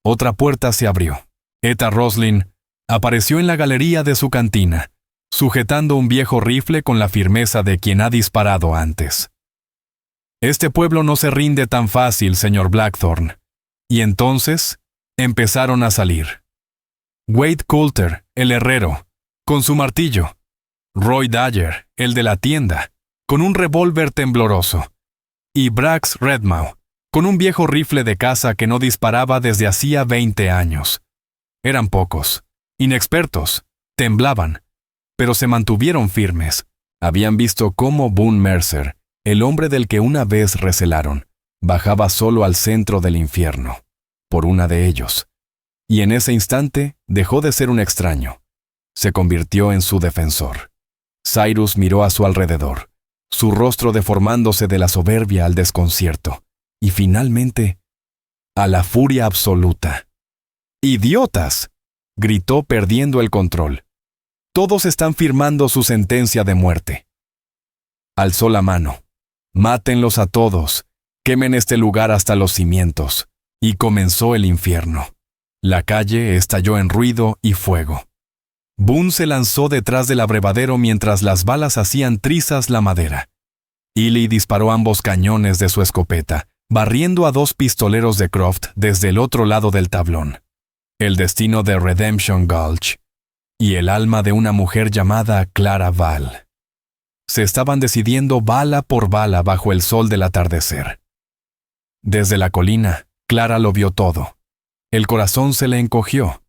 Otra puerta se abrió. Etta Roslin apareció en la galería de su cantina, sujetando un viejo rifle con la firmeza de quien ha disparado antes. «Este pueblo no se rinde tan fácil, señor Blackthorne». Y entonces empezaron a salir. Wade Coulter, el herrero, con su martillo. Roy Dyer, el de la tienda, con un revólver tembloroso. Y Brax Redmau, con un viejo rifle de caza que no disparaba desde hacía 20 años. Eran pocos, inexpertos, temblaban, pero se mantuvieron firmes. Habían visto cómo Boone Mercer, el hombre del que una vez recelaron, bajaba solo al centro del infierno, por una de ellos. Y en ese instante dejó de ser un extraño. Se convirtió en su defensor. Cyrus miró a su alrededor. su rostro deformándose de la soberbia al desconcierto, y finalmente, a la furia absoluta. ¡Idiotas!, gritó perdiendo el control. Todos están firmando su sentencia de muerte. Alzó la mano. Mátenlos a todos, quemen este lugar hasta los cimientos. Y comenzó el infierno. La calle estalló en ruido y fuego. Boone se lanzó detrás del abrevadero mientras las balas hacían trizas la madera. Ely disparó ambos cañones de su escopeta, barriendo a 2 pistoleros de Croft desde el otro lado del tablón. El destino de Redemption Gulch y el alma de una mujer llamada Clara Val se estaban decidiendo bala por bala bajo el sol del atardecer. Desde la colina, Clara lo vio todo. El corazón se le encogió.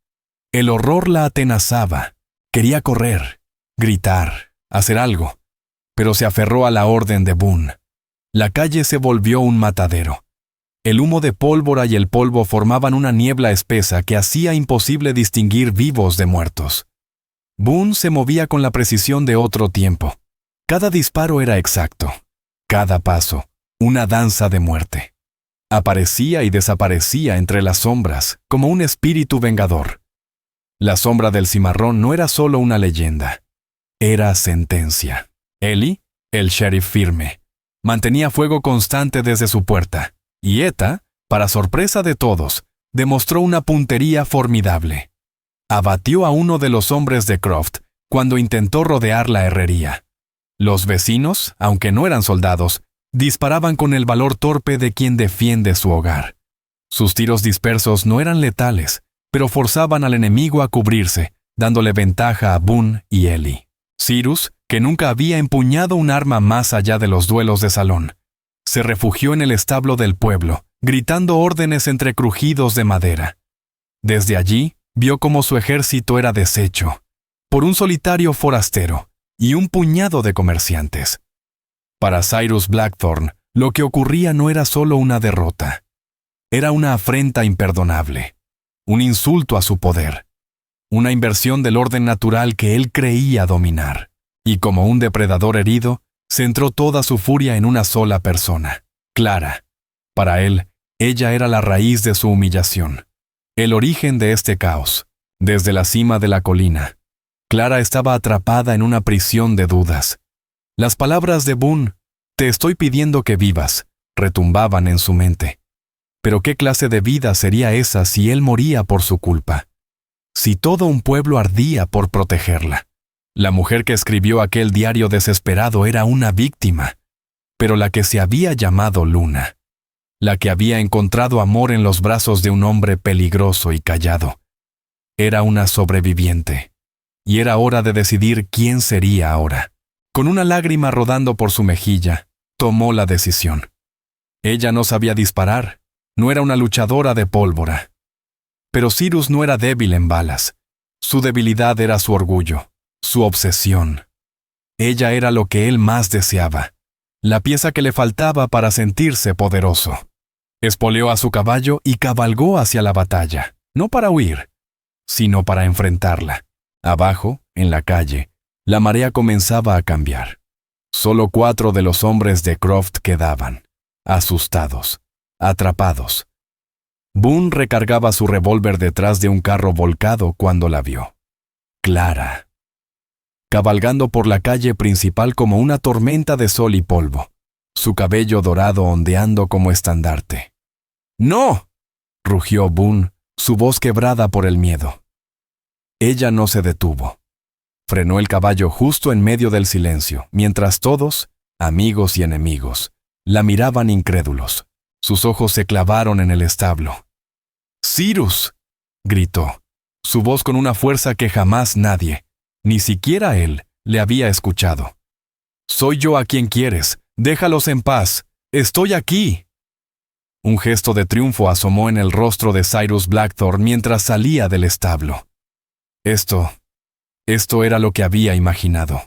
El horror la atenazaba. Quería correr, gritar, hacer algo, pero se aferró a la orden de Boone. La calle se volvió un matadero. El humo de pólvora y el polvo formaban una niebla espesa que hacía imposible distinguir vivos de muertos. Boone se movía con la precisión de otro tiempo. Cada disparo era exacto. Cada paso, una danza de muerte. Aparecía y desaparecía entre las sombras, como un espíritu vengador. La sombra del cimarrón no era solo una leyenda. Era sentencia. Ely, el sheriff firme, mantenía fuego constante desde su puerta, y Etta, para sorpresa de todos, demostró una puntería formidable. Abatió a uno de los hombres de Croft cuando intentó rodear la herrería. Los vecinos, aunque no eran soldados, disparaban con el valor torpe de quien defiende su hogar. Sus tiros dispersos no eran letales, pero forzaban al enemigo a cubrirse, dándole ventaja a Boone y Ely. Cyrus, que nunca había empuñado un arma más allá de los duelos de salón, se refugió en el establo del pueblo, gritando órdenes entre crujidos de madera. Desde allí, vio cómo su ejército era deshecho por un solitario forastero y un puñado de comerciantes. Para Cyrus Blackthorne, lo que ocurría no era solo una derrota. Era una afrenta imperdonable, un insulto a su poder, una inversión del orden natural que él creía dominar. Y como un depredador herido, centró toda su furia en una sola persona, Clara. Para él, ella era la raíz de su humillación, el origen de este caos. Desde la cima de la colina, Clara estaba atrapada en una prisión de dudas. Las palabras de Boone, «Te estoy pidiendo que vivas», retumbaban en su mente. Pero ¿qué clase de vida sería esa si él moría por su culpa? Si todo un pueblo ardía por protegerla. La mujer que escribió aquel diario desesperado era una víctima, pero la que se había llamado Luna, la que había encontrado amor en los brazos de un hombre peligroso y callado, era una sobreviviente, y era hora de decidir quién sería ahora. Con una lágrima rodando por su mejilla, tomó la decisión. Ella no sabía disparar, no era una luchadora de pólvora. Pero Cyrus no era débil en balas. Su debilidad era su orgullo, su obsesión. Ella era lo que él más deseaba, la pieza que le faltaba para sentirse poderoso. Espoleó a su caballo y cabalgó hacia la batalla, no para huir, sino para enfrentarla. Abajo, en la calle, la marea comenzaba a cambiar. Solo 4 de los hombres de Croft quedaban, asustados, atrapados. Boone recargaba su revólver detrás de un carro volcado cuando la vio. Clara, cabalgando por la calle principal como una tormenta de sol y polvo, su cabello dorado ondeando como estandarte. ¡No!, rugió Boone, su voz quebrada por el miedo. Ella no se detuvo. Frenó el caballo justo en medio del silencio, mientras todos, amigos y enemigos, la miraban incrédulos. Sus ojos se clavaron en el establo. «¡Cyrus!», gritó, su voz con una fuerza que jamás nadie, ni siquiera él, le había escuchado. «Soy yo a quien quieres. Déjalos en paz. Estoy aquí». Un gesto de triunfo asomó en el rostro de Cyrus Blackthorne mientras salía del establo. Esto era lo que había imaginado.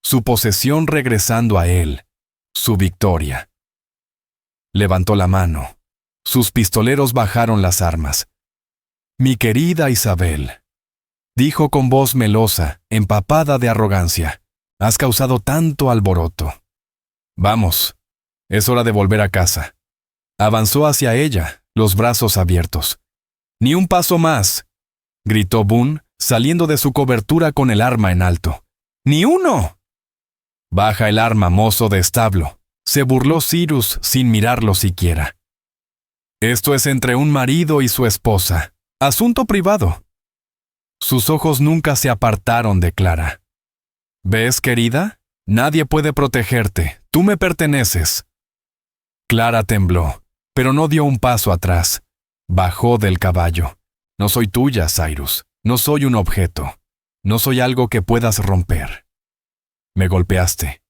Su posesión regresando a él. Su victoria. Levantó la mano. Sus pistoleros bajaron las armas. «Mi querida Isabel», dijo con voz melosa, empapada de arrogancia, «has causado tanto alboroto. Vamos, es hora de volver a casa. Avanzó hacia ella, los brazos abiertos. ¡Ni un paso más!, gritó Boone, saliendo de su cobertura con el arma en alto. ¡Ni uno! Baja el arma, mozo de establo, se burló Cyrus sin mirarlo siquiera. Esto es entre un marido y su esposa. Asunto privado. Sus ojos nunca se apartaron de Clara. ¿Ves, querida? Nadie puede protegerte. Tú me perteneces. Clara tembló, pero no dio un paso atrás. Bajó del caballo. No soy tuya, Cyrus. No soy un objeto. No soy algo que puedas romper. Me golpeaste.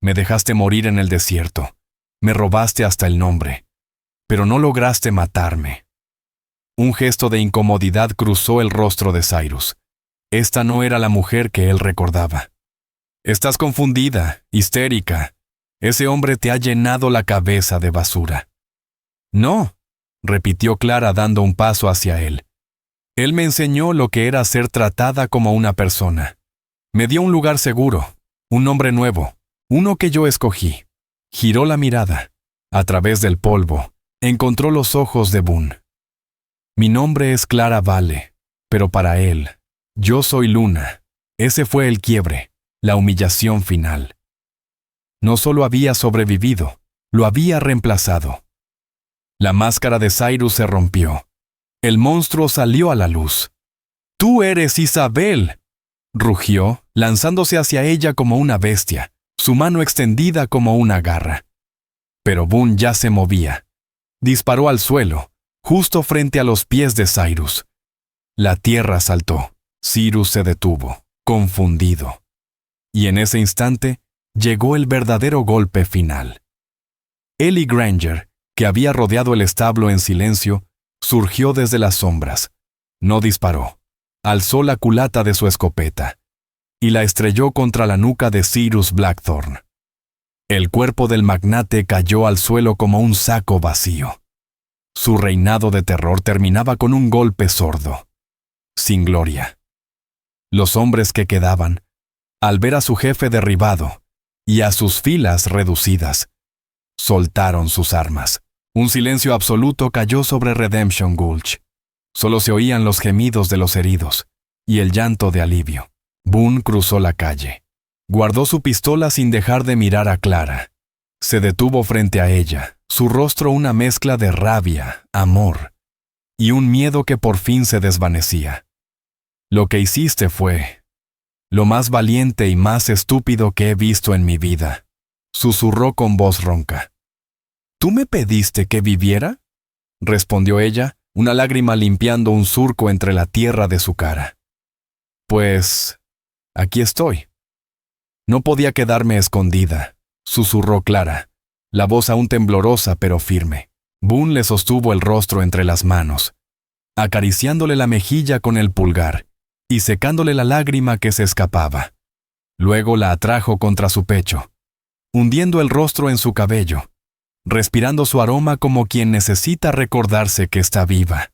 Me dejaste morir en el desierto. Me robaste hasta el nombre. Pero no lograste matarme. Un gesto de incomodidad cruzó el rostro de Cyrus. Esta no era la mujer que él recordaba. Estás confundida, histérica. Ese hombre te ha llenado la cabeza de basura. No, repitió Clara dando un paso hacia él. Él me enseñó lo que era ser tratada como una persona. Me dio un lugar seguro, un nombre nuevo, uno que yo escogí. Giró la mirada. A través del polvo, encontró los ojos de Boone. Mi nombre es Clara Vale, pero para él, yo soy Luna. Ese fue el quiebre, la humillación final. No solo había sobrevivido, lo había reemplazado. La máscara de Cyrus se rompió. El monstruo salió a la luz. ¡Tú eres Isabel!, rugió, lanzándose hacia ella como una bestia, su mano extendida como una garra. Pero Boone ya se movía. Disparó al suelo, justo frente a los pies de Cyrus. La tierra saltó. Cyrus se detuvo, confundido. Y en ese instante llegó el verdadero golpe final. Ellie Granger, que había rodeado el establo en silencio, surgió desde las sombras. No disparó. Alzó la culata de su escopeta y la estrelló contra la nuca de Cyrus Blackthorne. El cuerpo del magnate cayó al suelo como un saco vacío. Su reinado de terror terminaba con un golpe sordo, sin gloria. Los hombres que quedaban, al ver a su jefe derribado y a sus filas reducidas, soltaron sus armas. Un silencio absoluto cayó sobre Redemption Gulch. Solo se oían los gemidos de los heridos y el llanto de alivio. Boone cruzó la calle. Guardó su pistola sin dejar de mirar a Clara. Se detuvo frente a ella, su rostro una mezcla de rabia, amor y un miedo que por fin se desvanecía. Lo que hiciste fue lo más valiente y más estúpido que he visto en mi vida, susurró con voz ronca. ¿Tú me pediste que viviera?, respondió ella, una lágrima limpiando un surco entre la tierra de su cara. Pues, aquí estoy. No podía quedarme escondida, susurró Clara, la voz aún temblorosa pero firme. Boone le sostuvo el rostro entre las manos, acariciándole la mejilla con el pulgar y secándole la lágrima que se escapaba. Luego la atrajo contra su pecho, hundiendo el rostro en su cabello, respirando su aroma como quien necesita recordarse que está viva,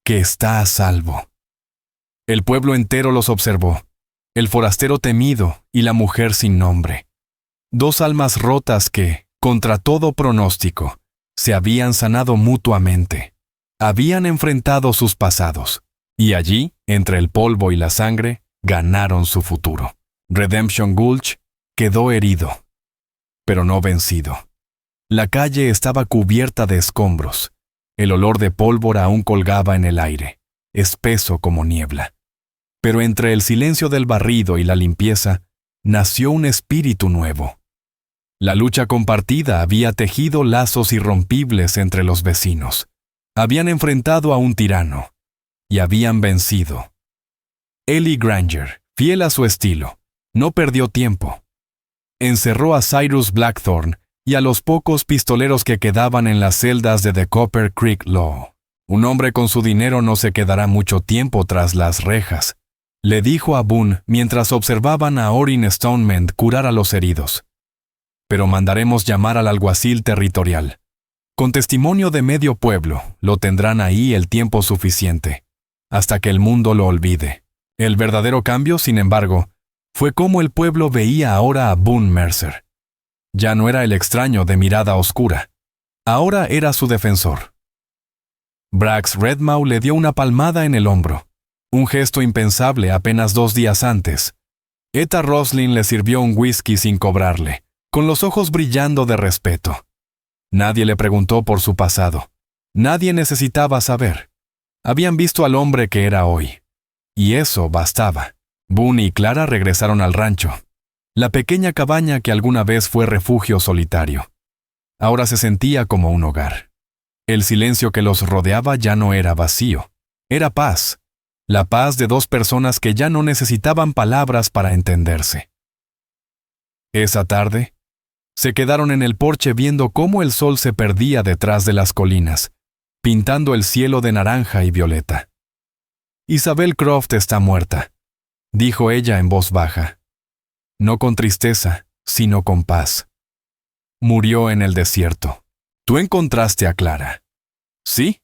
que está a salvo. El pueblo entero los observó, el forastero temido y la mujer sin nombre. Dos almas rotas que, contra todo pronóstico, se habían sanado mutuamente. Habían enfrentado sus pasados, y allí, entre el polvo y la sangre, ganaron su futuro. Redemption Gulch quedó herido, pero no vencido. La calle estaba cubierta de escombros. El olor de pólvora aún colgaba en el aire, espeso como niebla. Pero entre el silencio del barrido y la limpieza, nació un espíritu nuevo. La lucha compartida había tejido lazos irrompibles entre los vecinos. Habían enfrentado a un tirano, y habían vencido. Ellie Granger, fiel a su estilo, no perdió tiempo. Encerró a Cyrus Blackthorne y a los pocos pistoleros que quedaban en las celdas de The Copper Creek Law. Un hombre con su dinero no se quedará mucho tiempo tras las rejas, le dijo a Boone mientras observaban a Orrin Stoneman curar a los heridos. Pero mandaremos llamar al alguacil territorial. Con testimonio de medio pueblo, lo tendrán ahí el tiempo suficiente, hasta que el mundo lo olvide. El verdadero cambio, sin embargo, fue cómo el pueblo veía ahora a Boone Mercer. Ya no era el extraño de mirada oscura. Ahora era su defensor. Brax Redmaw le dio una palmada en el hombro, un gesto impensable apenas 2 días antes. Etta Roslin le sirvió un whisky sin cobrarle, con los ojos brillando de respeto. Nadie le preguntó por su pasado. Nadie necesitaba saber. Habían visto al hombre que era hoy. Y eso bastaba. Boone y Clara regresaron al rancho, la pequeña cabaña que alguna vez fue refugio solitario. Ahora se sentía como un hogar. El silencio que los rodeaba ya no era vacío, era paz. La paz de 2 personas que ya no necesitaban palabras para entenderse. Esa tarde, se quedaron en el porche viendo cómo el sol se perdía detrás de las colinas, pintando el cielo de naranja y violeta. Isabel Croft está muerta, dijo ella en voz baja. No con tristeza, sino con paz. Murió en el desierto. ¿Tú encontraste a Clara? Sí,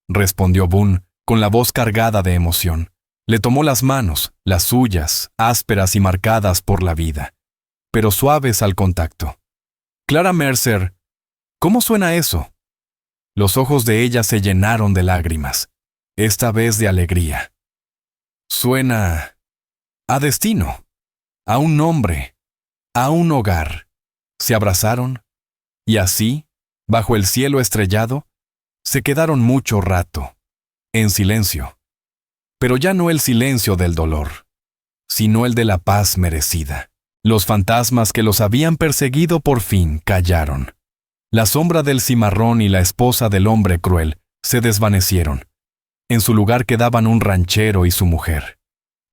respondió Boone, con la voz cargada de emoción. Le tomó las manos, las suyas, ásperas y marcadas por la vida, pero suaves al contacto. Clara Mercer, ¿cómo suena eso? Los ojos de ella se llenaron de lágrimas, esta vez de alegría. Suena a destino, a un nombre, a un hogar. Se abrazaron, y así, bajo el cielo estrellado, se quedaron mucho rato, en silencio. Pero ya no el silencio del dolor, sino el de la paz merecida. Los fantasmas que los habían perseguido por fin callaron. La sombra del cimarrón y la esposa del hombre cruel se desvanecieron. En su lugar quedaban un ranchero y su mujer.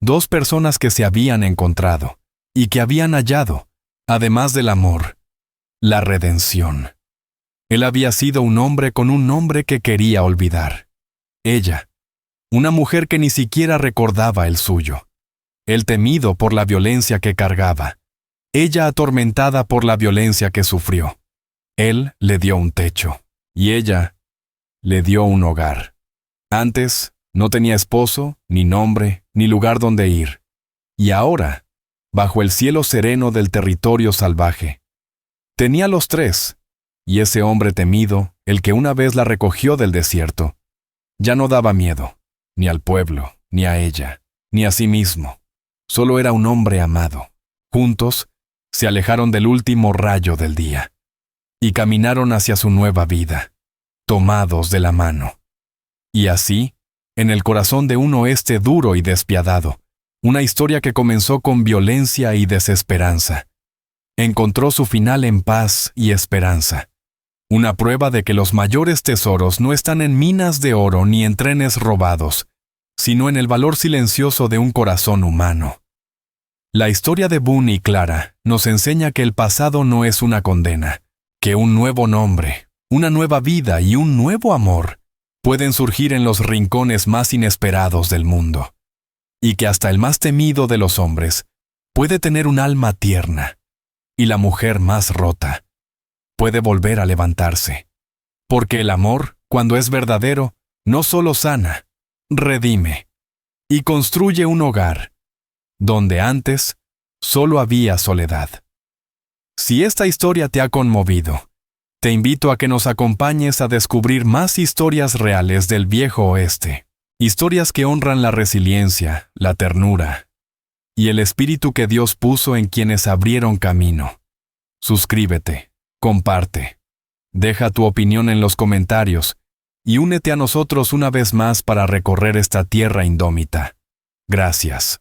2 personas que se habían encontrado y que habían hallado, además del amor, la redención. Él había sido un hombre con un nombre que quería olvidar. Ella, una mujer que ni siquiera recordaba el suyo. Él temido por la violencia que cargaba. Ella atormentada por la violencia que sufrió. Él le dio un techo, y ella le dio un hogar. Antes, no tenía esposo, ni nombre, ni lugar donde ir. Y ahora, bajo el cielo sereno del territorio salvaje, tenía los 3, y ese hombre temido, el que una vez la recogió del desierto, ya no daba miedo, ni al pueblo, ni a ella, ni a sí mismo. Solo era un hombre amado. Juntos, se alejaron del último rayo del día, y caminaron hacia su nueva vida, tomados de la mano. Y así, en el corazón de un oeste duro y despiadado, una historia que comenzó con violencia y desesperanza, encontró su final en paz y esperanza. Una prueba de que los mayores tesoros no están en minas de oro ni en trenes robados, sino en el valor silencioso de un corazón humano. La historia de Boone y Clara nos enseña que el pasado no es una condena, que un nuevo nombre, una nueva vida y un nuevo amor pueden surgir en los rincones más inesperados del mundo, y que hasta el más temido de los hombres puede tener un alma tierna, y la mujer más rota puede volver a levantarse. Porque el amor, cuando es verdadero, no solo sana, redime, y construye un hogar, donde antes solo había soledad. Si esta historia te ha conmovido, te invito a que nos acompañes a descubrir más historias reales del viejo oeste, historias que honran la resiliencia, la ternura y el espíritu que Dios puso en quienes abrieron camino. Suscríbete, comparte, deja tu opinión en los comentarios y únete a nosotros una vez más para recorrer esta tierra indómita. Gracias.